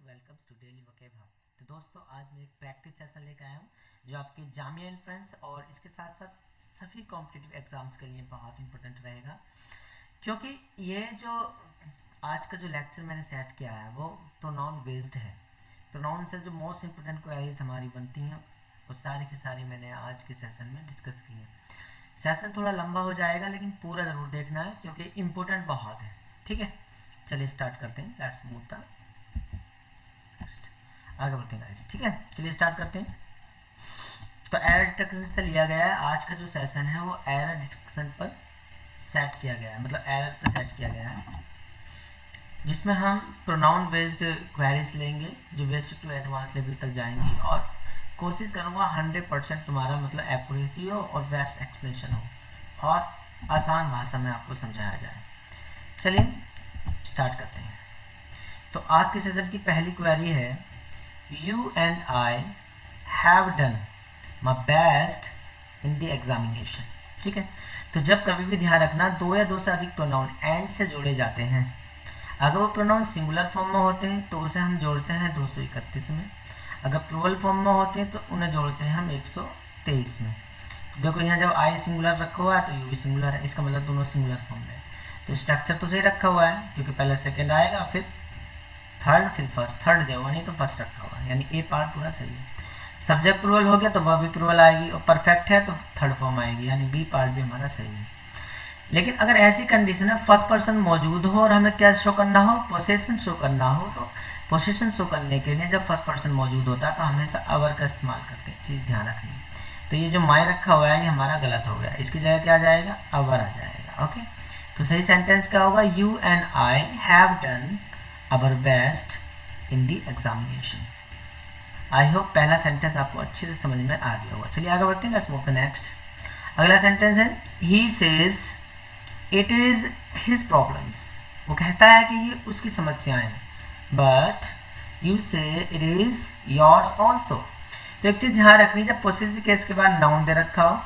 Welcomes to daily vocab hub. तो दोस्तों आज मैं एक प्रैक्टिस सेशन लेकर आया हूँ जो आपके जामिया एंट्रेंस और इसके साथ साथ सभी कॉम्पिटिटिव एग्जाम्स के लिए बहुत इंपॉर्टेंट रहेगा, क्योंकि ये जो आज का जो लेक्चर मैंने सेट किया है वो प्रोनाउन बेस्ड है। प्रोनाउन से जो मोस्ट इंपॉर्टेंट क्वेरीज हमारी बनती हैं वो सारी की सारी मैंने आज के सेशन में डिस्कस की है। सेशन थोड़ा लंबा हो जाएगा लेकिन पूरा ज़रूर देखना है क्योंकि इम्पोर्टेंट बहुत है। ठीक है, चलिए स्टार्ट करते हैं। लेट्स मूव द आगे बढ़ते हैं गाइस। ठीक है, चलिए स्टार्ट करते हैं। तो एरर डिटेक्शन से लिया गया है आज का जो सेशन है वो एरर डिटेक्शन पर सेट किया गया है, मतलब एरर पर सेट किया गया है, जिसमें हम प्रोनाउन बेस्ड क्वेरीज लेंगे जो बेसिक टू एडवांस लेवल तक जाएंगी और कोशिश करूँगा 100% तुम्हारा मतलब एक्यूरेसी हो और बेस्ट एक्सप्लेनेशन हो और आसान भाषा में आपको समझाया जाए। चलिए स्टार्ट करते हैं। तो आज के सेशन की पहली क्वेरी है, You and I have done my best in the examination। ठीक है, तो जब कभी भी ध्यान रखना दो या दो से अधिक प्रोनाउन एंड से जोड़े जाते हैं। अगर वो प्रोनाउन सिंगुलर फॉर्म में होते हैं तो उसे हम जोड़ते हैं 231 में, अगर प्लूरल फॉर्म में होते हैं तो उन्हें जोड़ते हैं हम 123 में। देखो यहाँ जब आई सिंगुलर रखा हुआ है तो यू भी सिंगुलर है, इसका मतलब दोनों सिंगुलर फॉर्म में। तो स्ट्रक्चर तो सही रखा हुआ है क्योंकि पहले सेकेंड आएगा फिर थर्ड फिर फर्स्ट, थर्ड देगा नहीं तो फर्स्ट रखा हुआ है, यानी ए पार्ट पूरा सही है। सब्जेक्ट प्लूरल हो गया तो वह भी प्लूरल आएगी और परफेक्ट है तो थर्ड फॉर्म आएगी, यानी बी पार्ट भी हमारा सही है। लेकिन अगर ऐसी कंडीशन है फर्स्ट पर्सन मौजूद हो और हमें क्या शो करना हो, पोसेशन शो करना हो, तो पोसेशन शो करने के लिए जब फर्स्ट पर्सन मौजूद होता है तो हमेशा अवर का इस्तेमाल करते हैं, चीज़ ध्यान रखनी है। तो ये जो माई रखा हुआ है ये हमारा गलत हो गया, इसकी जगह क्या आ जाएगा, अवर आ जाएगा। ओके, तो सही सेंटेंस क्या होगा, you and I have done our best in the examination. I hope पहला सेंटेंस आपको अच्छे से समझ में आ गया होगा। चलिए आगे बढ़ते हैं, लेट्स मूव द नेक्स्ट। अगला सेंटेंस है, he says it is his problems. वो कहता है कि ये उसकी समस्याएं हैं, बट यू से इट इज योर्स ऑल्सो। तो एक चीज़ ध्यान रखनी, जब पोसेसिव केस के बाद नाउन दे रखा हो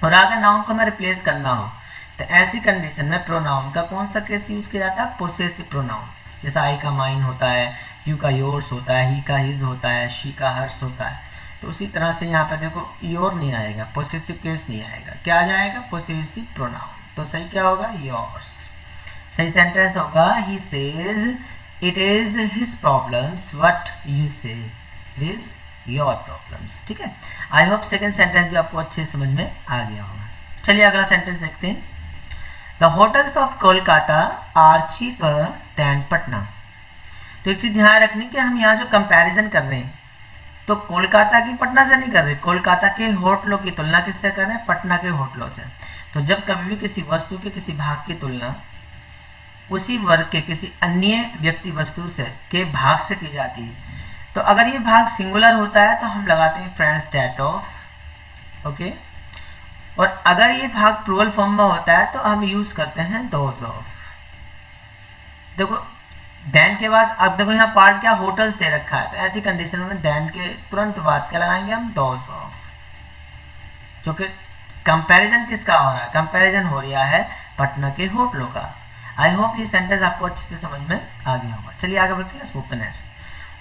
और अगर नाउन को हमें रिप्लेस करना हो तो ऐसी कंडीशन में प्रोनाउन का कौन सा केस यूज किया जाता है, पोसेसिव प्रोनाउन। जैसे आई का माइन होता है, यू का योर्स होता है, ही का हिज होता है, शी का हर्स होता है। तो उसी तरह से यहाँ पे देखो योर नहीं आएगा, पोसेसिव केस नहीं आएगा, क्या आ जाएगा, पोसेसिव प्रोनाउन। तो सही क्या होगा, योर्स। सही सेंटेंस होगा, he says it is his problems what you से इट इज योर प्रॉब्लम्स। ठीक है, आई होप सेकेंड सेंटेंस भी आपको अच्छे समझ में आ गया होगा। चलिए अगला सेंटेंस देखते हैं। The hotels of Kolkata are cheaper than Patna. तो एक चीज ध्यान रखनी कि हम यहाँ जो कंपैरिजन कर रहे हैं तो कोलकाता की पटना से नहीं कर रहे, कोलकाता के होटलों की तुलना किससे कर रहे हैं, पटना के होटलों से। तो जब कभी भी किसी वस्तु के किसी भाग की तुलना उसी वर्ग के किसी अन्य व्यक्ति वस्तु से के भाग से की जाती है, तो अगर ये भाग सिंगुलर होता है तो हम लगाते हैं फ्रेंड्स डेट ऑफ। ओके, और अगर ये भाग प्लूरल फॉर्म में होता है तो हम यूज करते हैं दोज ऑफ। देखो देन के बाद अब देखो यहाँ पार्ट क्या, होटल्स दे रखा है, तो ऐसी कंडीशन में देन के तुरंत बाद क्या लगाएंगे हम, दोज ऑफ। जो कि कंपैरिजन किसका हो रहा है, कंपैरिजन हो रहा है पटना के होटलों का। आई होप ये सेंटेंस आपको अच्छे से समझ में आ गया होगा। चलिए आगे बढ़ते हैं, smooth next.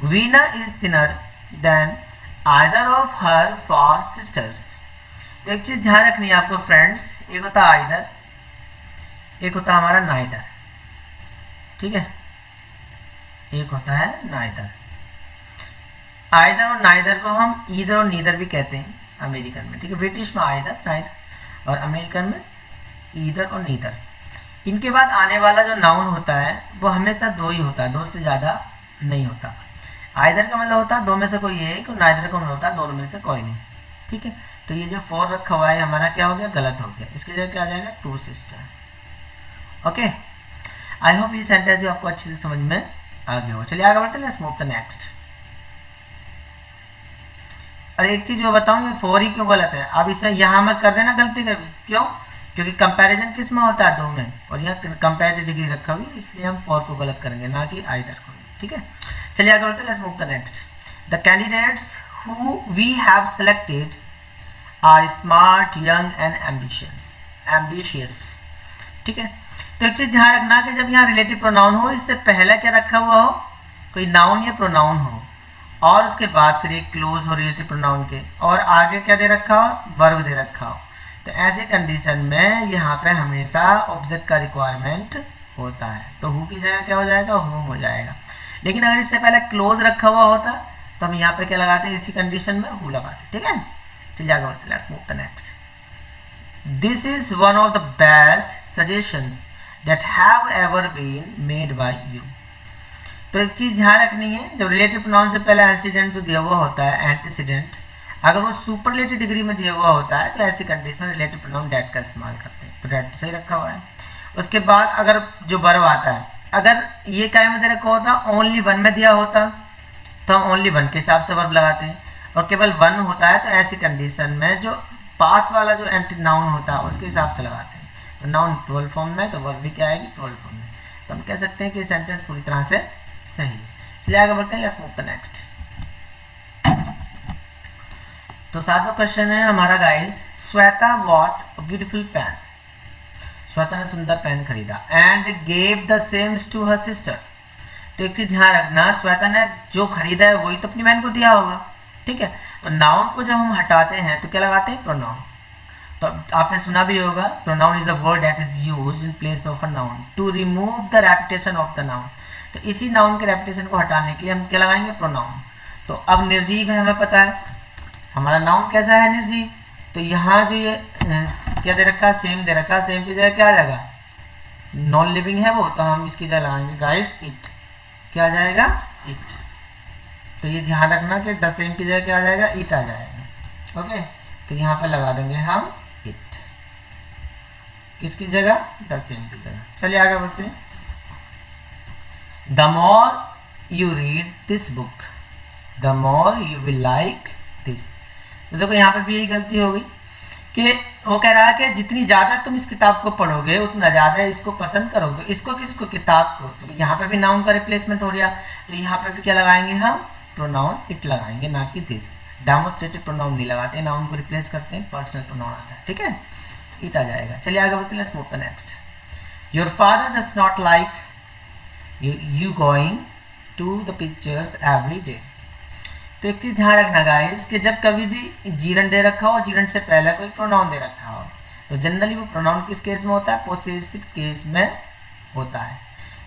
Veena is thinner than either of her for sisters. तो एक चीज ध्यान रखनी है आपको फ्रेंड्स, एक होता है आइदर, एक होता है हमारा नाइदर। ठीक है, एक होता है नाइदर। आइदर और नाइदर को हम ईदर और नीदर भी कहते हैं अमेरिकन में। ठीक है, ब्रिटिश में आइदर नाइदर और अमेरिकन में ईदर और नीदर। इनके बाद आने वाला जो नाउन होता है वो हमेशा दो ही होता है, दो से ज़्यादा नहीं होता। आइदर का मतलब होता है दो में से कोई एक, और नाइदर का मतलब होता है दोनों में से कोई नहीं। ठीक है, तो ये जो फोर रखा हुआ है हमारा क्या हो गया, गलत हो गया, इसकी जगह क्या आ जाएगा, to sister. Okay, I hope ये सेंटेंस भी आपको अच्छे से समझ में आ गया हो। चलिए आगे बढ़ते हैं, लेट्स मूव द नेक्स्ट। और एक चीज मैं बताऊं, ये फोर ही क्यों गलत है, अब इसे यहाँ मत कर देना गलती कभी, क्यों, क्योंकि कंपैरिजन किस में होता है, दो में, और यहाँ कंपैरेटिव डिग्री रखा हुई, इसलिए हम फोर को गलत करेंगे, ना कि आइदर को। ठीक है, चलिए आगे बढ़ते हैं, let's move the next. The candidates who we have selected are smart, young and ambitious. ठीक है, तो एक चीज ध्यान रखना कि जब यहाँ रिलेटिव प्रोनाउन हो इससे पहले क्या रखा हुआ हो, कोई नाउन या प्रोनाउन हो और उसके बाद फिर एक क्लोज हो रिलेटिव प्रोनाउन के, और आगे क्या दे रखा हो, वर्ब दे रखा हो, तो ऐसे कंडीशन में यहाँ पे हमेशा ऑब्जेक्ट का रिक्वायरमेंट होता है। तो हु की जगह क्या हो जाएगा, हुम हो जाएगा। लेकिन अगर इससे पहले क्लोज रखा हुआ होता तो हम यहाँ पे क्या लगाते हैं, इसी कंडीशन में हु लगाते। ठीक है, चलिए आगे बढ़ते हैं, let's move the next. This is one of the best suggestions that have ever been made by you. तो एक चीज ध्यान रखनी है, जब रिलेटिव प्रोनाउन से पहले एंटीसीडेंट जो दिया हुआ होता है, एंटीसीडेंट अगर वो सुपरलेटिव डिग्री में दिया हुआ होता है तो ऐसी कंडीशन में रिलेटिव प्रोनाउन डैट का इस्तेमाल करते हैं। तो डैट सही रखा हुआ है। उसके बाद अगर जो वर्ब आता है, अगर ये क्या में दे रखा होता, ओनली वन में दिया होता तो हम ओनली वन के हिसाब से वर्ब लगाते हैं, और केवल वन होता है तो ऐसी कंडीशन में जो पास वाला जो एंटी नाउन होता है उसके हिसाब से लगाते हैं। तो नाउन प्लूरल फॉर्म में तो वर्ब भी क्या आएगी, प्लूरल फॉर्म में। तो हम कह सकते हैं कि सेंटेंस पूरी तरह से सही। चलिए आगे बढ़ते हैं, लेट्स मूव द नेक्स्ट। तो सातवां क्वेश्चन है हमारा guys, Shweta what a beautiful pen. Shweta ने सुंदर पेन खरीदा and gave the sames to her sister. तो एक चीज ध्यान रखना, श्वेता ने जो खरीदा है वही तो अपनी बहन को दिया होगा। ठीक है, तो नाउन को जब हम हटाते हैं तो क्या लगाते हैं, प्रोनाउन। तो आपने सुना भी होगा, pronoun is a word that is used in place of a noun to remove the reputation of the noun. तो इसी नाउन के रेपुटेशन को हटाने के लिए हम क्या लगाएंगे, प्रोनाउन। तो अब निर्जीव है, हमें पता है हमारा नाउन कैसा है, निर्जीव। तो यहाँ जो ये क्या दे रखा है, सेम दे रखा है, सेम की जगह क्या आ जाएगा, नॉन लिविंग है वो, तो हम इसकी जगह लगाएंगे गाइस इट। क्या आ जाएगा, इट। तो ये ध्यान रखना कि द सेम की जगह क्या आ जाएगा, इट आ जाएगा। ओके, तो यहाँ पे लगा देंगे हम इट, किसकी जगह, द सेम की जगह। चलिए आगे बढ़ते हैं। The more you read this book the more you will like this. तो देखो यहाँ पे भी यही गलती होगी कि वो कह रहा है कि जितनी ज़्यादा तुम इस किताब को पढ़ोगे उतना ज़्यादा इसको पसंद करोगे। तो इसको किसको, किताब को। तो यहाँ पे भी नाउन का रिप्लेसमेंट हो गया, तो यहाँ पे भी क्या लगाएंगे हम, प्रोनाउन इट लगाएंगे, ना कि दिस। डेमोस्ट्रेटिव प्रोनाउन नहीं लगाते, नाउन को रिप्लेस करते हैं, पर्सनल प्रोनाउन आता है। ठीक है, इट आ जाएगा। चलिए आगे बढ़ते हैं, let's move the next. Your father does not like you going to the pictures every day। तो एक चीज ध्यान रखना गाइस कि जब कभी भी जीरन दे रखा हो, जीरन से पहले कोई प्रोनाउन दे रखा हो, तो जनरली वो प्रोनाउन किस केस में होता है, पोसेसिव केस में होता है।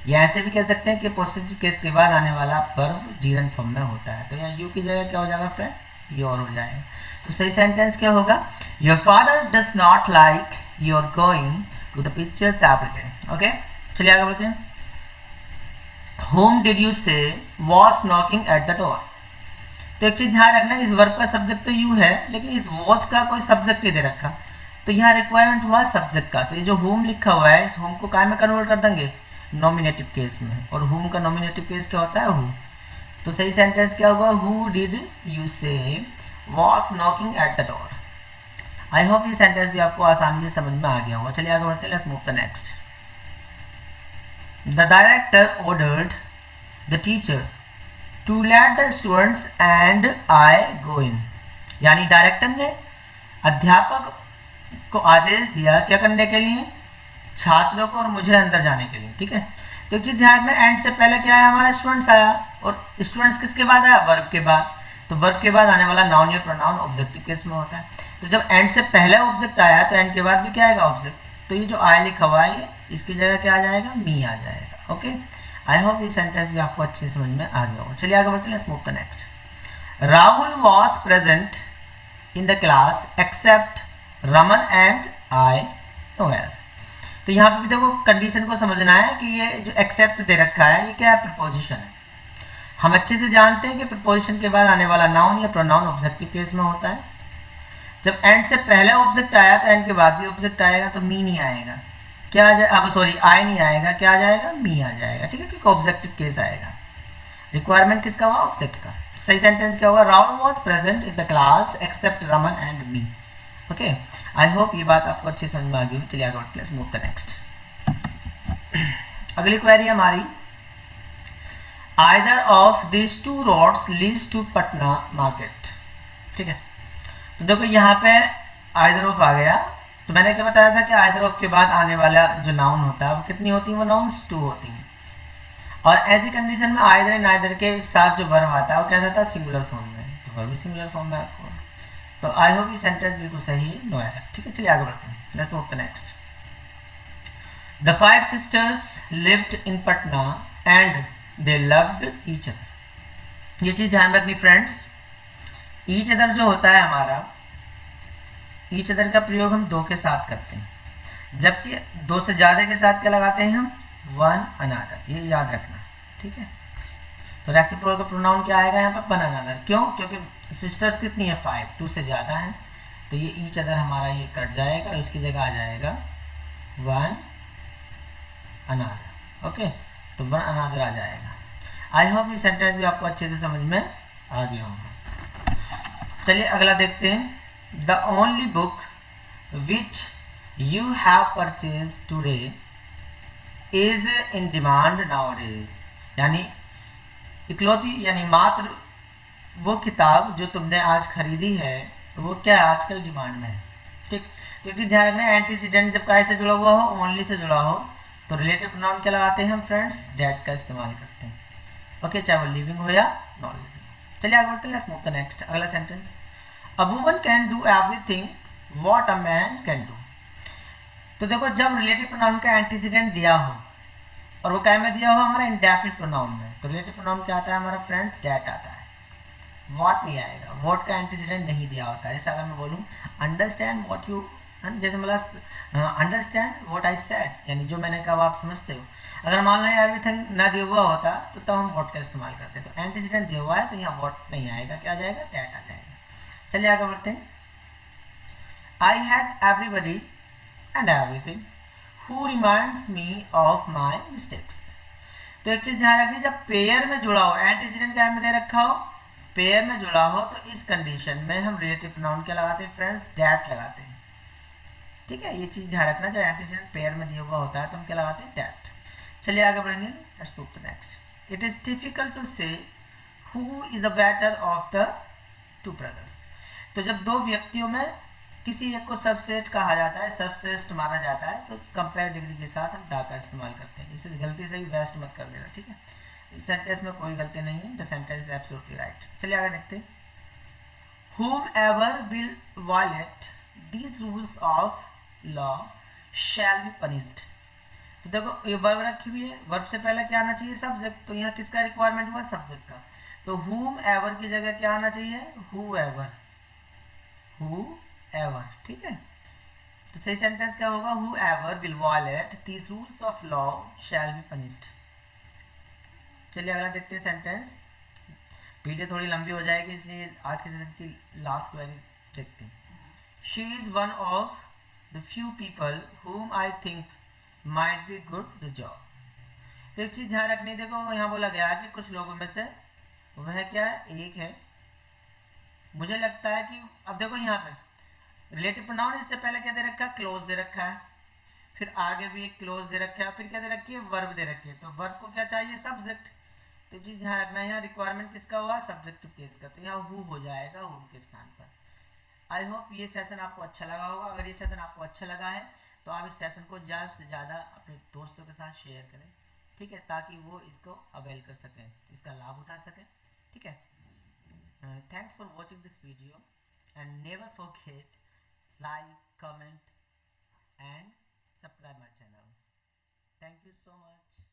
या ऐसे भी कह सकते हैं कि पोसेसिव केस के बाद आने वाला वर्ब जीरन फॉर्म में होता है। तो यहाँ यू की जगह क्या हो जाएगा फ्रेंड, योर हो जाएगा। तो सही सेंटेंस क्या होगा, your father does not like your going to the pictures every day. Okay, चलिए आगे बढ़ते हैं। Whom did you say was knocking at the door। तो एक चीज ध्यान रखना, इस वर्ब का सब्जेक्ट तो यू है, लेकिन इस was का कोई सब्जेक्ट नहीं दे रखा, तो यहाँ रिक्वायरमेंट हुआ सब्जेक्ट का। तो ये जो whom लिखा हुआ है, इस whom को काय में कन्वर्ट कर देंगे, नॉमिनेटिव केस में। और whom का नॉमिनेटिव केस क्या होता है, who। तो सही सेंटेंस क्या होगा, who did you say was knocking at the door। I hope ये सेंटेंस भी आपको आसानी से समझ में आ गया होगा। चलिए आगे बढ़ते हैं, let's move the next. The director ordered the teacher to let the students and I go in। यानी डायरेक्टर ने अध्यापक को आदेश दिया क्या करने के लिए, छात्रों को और मुझे अंदर जाने के लिए। ठीक है, तो एक चीज ध्यान रखना, एंड से पहले क्या आया, हमारा स्टूडेंट्स आया, और स्टूडेंट्स किसके बाद आया, वर्ब के बाद। तो वर्ब के बाद आने वाला नाउन या प्रोनाउन ऑब्जेक्टिव केस में होता है। तो जब एंड से पहले ऑब्जेक्ट आया तो एंड के बाद भी क्या आएगा, ऑब्जेक्ट। तो ये जो आई लिखा हुआ है इसकी जगह क्या आ जाएगा, मी आ जाएगा। ओके, आई होप ये सेंटेंस भी आपको अच्छे समझ में आ गया होगा। चलिए आगे बढ़ते हैं, let's move the next. Rahul was present in the class except Raman and I Noel. तो यहाँ पे भी देखो कंडीशन को समझना है कि ये जो एक्सेप्ट दे रखा है ये क्या है, प्रपोजिशन है। हम अच्छे से जानते हैं कि प्रपोजिशन के बाद आने वाला नाउन या प्रोनाउन ऑब्जेक्टिव केस में होता है। जब एंड से पहले ऑब्जेक्ट आया तो एंड के बाद भी ऑब्जेक्ट आएगा, तो मी नहीं आएगा, क्या आ जाएगा, अब सॉरी आई नहीं आएगा, क्या आ जाएगा, मी आ जाएगा। ठीक है, क्योंकि ऑब्जेक्टिव केस आएगा। रिक्वायरमेंट किसका हुआ, ऑब्जेक्ट का। सही सेंटेंस क्या होगा, Rahul was present in the class except Raman and me. Okay, I hope ये बात आपको अच्छी समझ में आ गई। चलिए आगे बढ़ते हैं, लेट्स मूव द नेक्स्ट। अगली क्वेरी हमारी, either of this two roads leads to Patna market. ठीक है, तो देखो यहाँ पे आइदर ऑफ आ गया। तो मैंने क्या बताया था कि आइदर ऑफ के बाद आने वाला जो नाउन होता है वो कितनी होती है, वो नाउन्स टू होती हैं। और ऐसी कंडीशन में आइदर नाइदर के साथ जो वर्ब आता है वो कैसा था, सिंगुलर फॉर्म में, तो वर्ब भी सिंगुलर फॉर्म में आपको। तो आई होप ये सेंटेंस बिल्कुल सही है, नो एरर। ठीक है, चलिए आगे बढ़ते हैं, let's move to next. The 5 sisters lived in Patna and they loved each other। ये चीज ध्यान रखनी फ्रेंड्स, ईच अदर जो होता है हमारा, ईच अदर का प्रयोग हम दो के साथ करते हैं, जबकि दो से ज्यादा के साथ क्या लगाते हैं हम, वन अनदर, ये याद रखना। ठीक है, तो रेसिप्रोकल प्रोनाउन क्या आएगा यहाँ पर, वन अनदर। क्यों, क्योंकि सिस्टर्स कितनी है, 5, 2 से ज्यादा है, तो ये ईच अदर हमारा ये कट जाएगा और इसकी जगह आ जाएगा वन अनदर। ओके, तो वन अनदर आ जाएगा। आई होप ये सेंटेंस भी आपको अच्छे से समझ में आ गया होगा। चलिए अगला देखते हैं। The only book which you have purchase today is in demand nowadays. यानी इकलौती यानी मात्र वो किताब जो तुमने आज खरीदी है वो क्या है, आजकल डिमांड में है। ठीक, तो ध्यान रखना, एंटीसीडेंट जब काय से जुड़ा हुआ हो, ओनली से जुड़ा हो, तो रिलेटिव प्रोनाउन क्या लगाते हैं हम फ्रेंड्स, डेट का इस्तेमाल करते हैं। ओके, चाहे वो लिविंग हो या नॉन लिविंग। चलिए आगे बढ़ते हैं, लेट्स मूव टू नेक्स्ट। अगला sentence, a woman can do everything what a man can do. तो देखो, जब रिलेटिव प्रोनाउन का एंटीसीडेंट दिया हो और वो क्या में दिया हो, हमारा इंडेफिनिट प्रोनाउन में, तो रिलेटिव प्रोनाउन क्या आता है हमारा फ्रेंड्स, डेट आता है, व्हाट नहीं आएगा। व्हाट का एंटीसीडेंट नहीं दिया होता है। जैसे अगर मैं बोलूँ अंडरस्टैंड व्हाट यू, जैसे मतलब अंडरस्टैंड व्हाट आई सेड, यानी जो मैंने कहा वो आप समझते हो। अगर मान लो एवरीथिंग ना दिया हुआ होता तो तब हम व्हाट का इस्तेमाल करते, तो एंटीसीडेंट दिया हुआ है तो यहाँ व्हाट नहीं आएगा, क्या आ जाएगा, डेट आ जाएगा। चलिए आगे बढ़ते हैं। I had everybody and everything who reminds me of my mistakes. तो एक चीज ध्यान रखनी, जब पेयर में जुड़ा हो, एंटीसीडेंट क्या में दे रखा हो, पेयर में जुड़ा हो, तो इस कंडीशन में हम रिलेटिव प्रोनाउन क्या लगाते हैं फ्रेंड्स, दैट लगाते हैं। ठीक है, ये चीज ध्यान रखना, जब एंटीसीडेंट पेयर में दिया हुआ होता है तो हम क्या लगाते हैं, दैट। चलिए आगे बढ़ेंगे, let's move to next. It is difficult to say who is the better of the two brothers. तो जब दो व्यक्तियों में किसी एक को सबसेट कहा जाता है, सबसेट माना जाता है, तो कंपेयर डिग्री के साथ हम दा का इस्तेमाल करते हैं। इसे गलती से भी वेस्ट मत कर देना। ठीक है, इस सेंटेंस में कोई गलती नहीं है, the sentence is absolutely right. चलिए आगे देखते हैं। whomever will violate these rules of law shall be punished। तो देखो ये वर्ब रखी हुई है, वर्ब से पहले क्या आना चाहिए, सब्जेक्ट, तो यहाँ किसका रिक्वायरमेंट हुआ, सब्जेक्ट का, तो whomever की जगह क्या आना चाहिए, whoever, whoever। ठीक है, तो सही सेंटेंस क्या होगा, whoever will violate these rules of law shall be punished। चलिए अगला देखते हैं सेंटेंस। वीडियो थोड़ी लंबी हो जाएगी, इसलिए आज के सेशन की लास्ट क्वेरी देखते हैं। She is one of the few people whom I think might be good the job। तो एक चीज़ ध्यान रखनी, देखो यहाँ बोला गया है कि कुछ लोगों में से वह क्या है, एक है। मुझे लगता है कि अब देखो यहाँ पे रिलेटिव प्रोनाउन, इससे पहले क्या दे रखा है, क्लोज दे रखा है, फिर आगे भी एक क्लोज दे रखा है, फिर क्या दे रखी है, वर्ब दे रखी है। तो वर्ब को क्या चाहिए, सब्जेक्ट। तो चीज ध्यान रखना, यहाँ रिक्वायरमेंट किसका हुआ, सब्जेक्टिव केस का, तो यहाँ हु हो जाएगा हुम के स्थान पर। आई होप ये सेशन आपको अच्छा लगा होगा। अगर ये सेशन आपको अच्छा लगा है तो आप इस सेशन को ज़्यादा से ज़्यादा अपने दोस्तों के साथ शेयर करें। ठीक है, ताकि वो इसको अवेल कर सकें, इसका लाभ उठा सकें। ठीक है, thanks for watching this video and never forget like, comment and subscribe my channel. Thank you so much.